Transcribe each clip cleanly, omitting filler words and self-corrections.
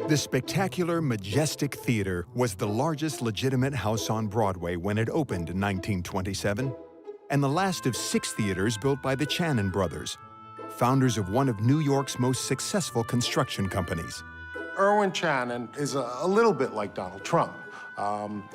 The spectacular Majestic Theater was the largest legitimate house on Broadway when it opened in 1927, and the last of 6 theaters built by the Chanin brothers, founders of one of New York's most successful construction companies. Irwin Chanin is a little bit like Donald Trump.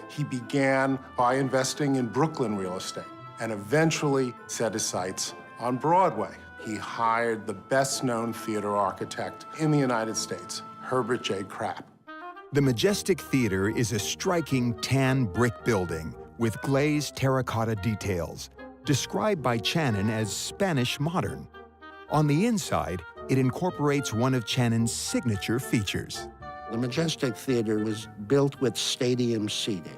He began by investing in Brooklyn real estate and eventually set his sights on Broadway. He hired the best-known theater architect in the United States, Herbert J. Krapp. The Majestic Theater is a striking tan brick building with glazed terracotta details, described by Chanin as Spanish modern. On the inside, it incorporates one of Chanin's signature features. The Majestic Theater was built with stadium seating.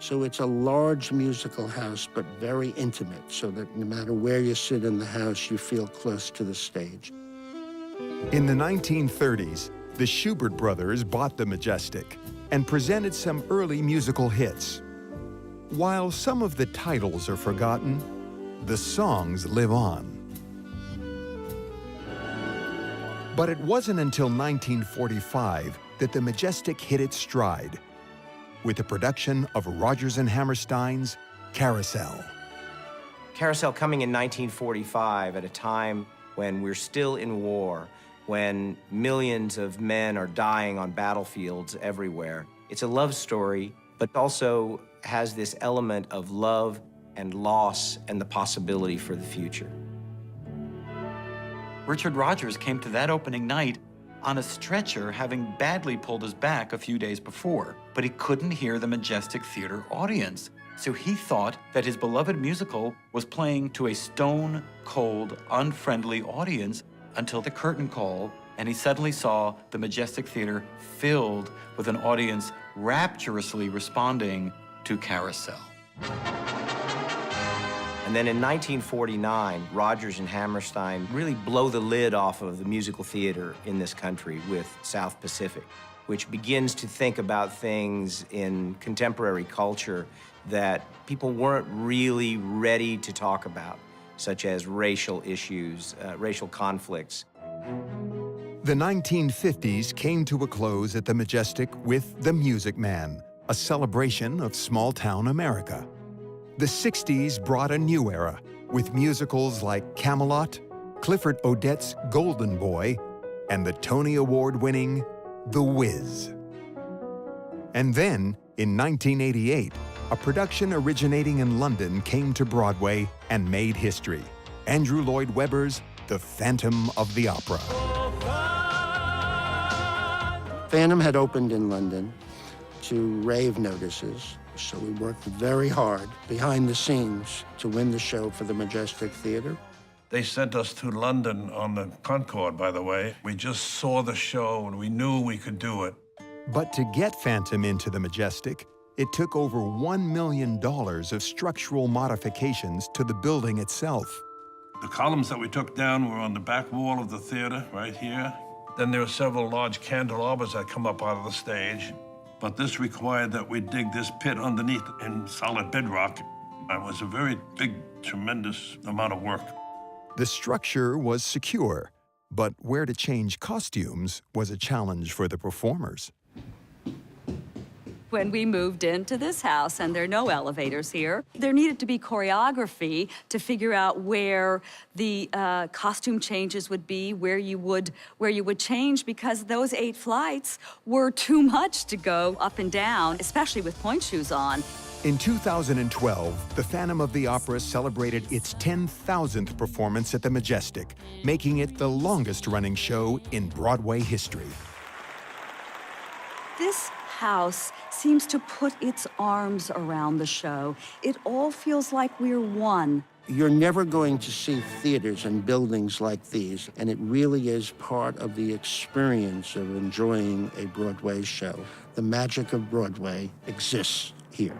So it's a large musical house, but very intimate, so that no matter where you sit in the house, you feel close to the stage. In the 1930s, the Shubert brothers bought the Majestic and presented some early musical hits. While some of the titles are forgotten, the songs live on. But it wasn't until 1945 that the Majestic hit its stride, with the production of Rodgers and Hammerstein's Carousel. Carousel coming in 1945 at a time when we're still in war, when millions of men are dying on battlefields everywhere. It's a love story, but also has this element of love and loss and the possibility for the future. Richard Rodgers came to that opening night on a stretcher, having badly pulled his back a few days before, but he couldn't hear the Majestic Theater audience. So he thought that his beloved musical was playing to a stone-cold, unfriendly audience until the curtain call, and he suddenly saw the Majestic Theater filled with an audience rapturously responding to Carousel. And then in 1949, Rodgers and Hammerstein really blow the lid off of the musical theater in this country with South Pacific, which begins to think about things in contemporary culture that people weren't really ready to talk about, such as racial issues, racial conflicts. The 1950s came to a close at the Majestic with The Music Man, a celebration of small-town America. The 60s brought a new era, with musicals like Camelot, Clifford Odets' Golden Boy, and the Tony Award-winning The Wiz. And then, in 1988, a production originating in London came to Broadway and made history. Andrew Lloyd Webber's The Phantom of the Opera. Phantom had opened in London to rave notices, so we worked very hard behind the scenes to win the show for the Majestic Theater. They sent us to London on the Concorde, by the way. We just saw the show and we knew we could do it. But to get Phantom into the Majestic, it took over $1 million of structural modifications to the building itself. The columns that we took down were on the back wall of the theater, right here. Then there were several large candelabras that come up out of the stage. But this required that we dig this pit underneath in solid bedrock. It was a very big, tremendous amount of work. The structure was secure, but where to change costumes was a challenge for the performers. When we moved into this house, and there are no elevators here, there needed to be choreography to figure out where the costume changes would be, where you would change, because those 8 flights were too much to go up and down, especially with pointe shoes on. In 2012, the Phantom of the Opera celebrated its 10,000th performance at the Majestic, making it the longest-running show in Broadway history. This house seems to put its arms around the show. It all feels like we're one. You're never going to see theaters and buildings like these, and it really is part of the experience of enjoying a Broadway show. The magic of Broadway exists here.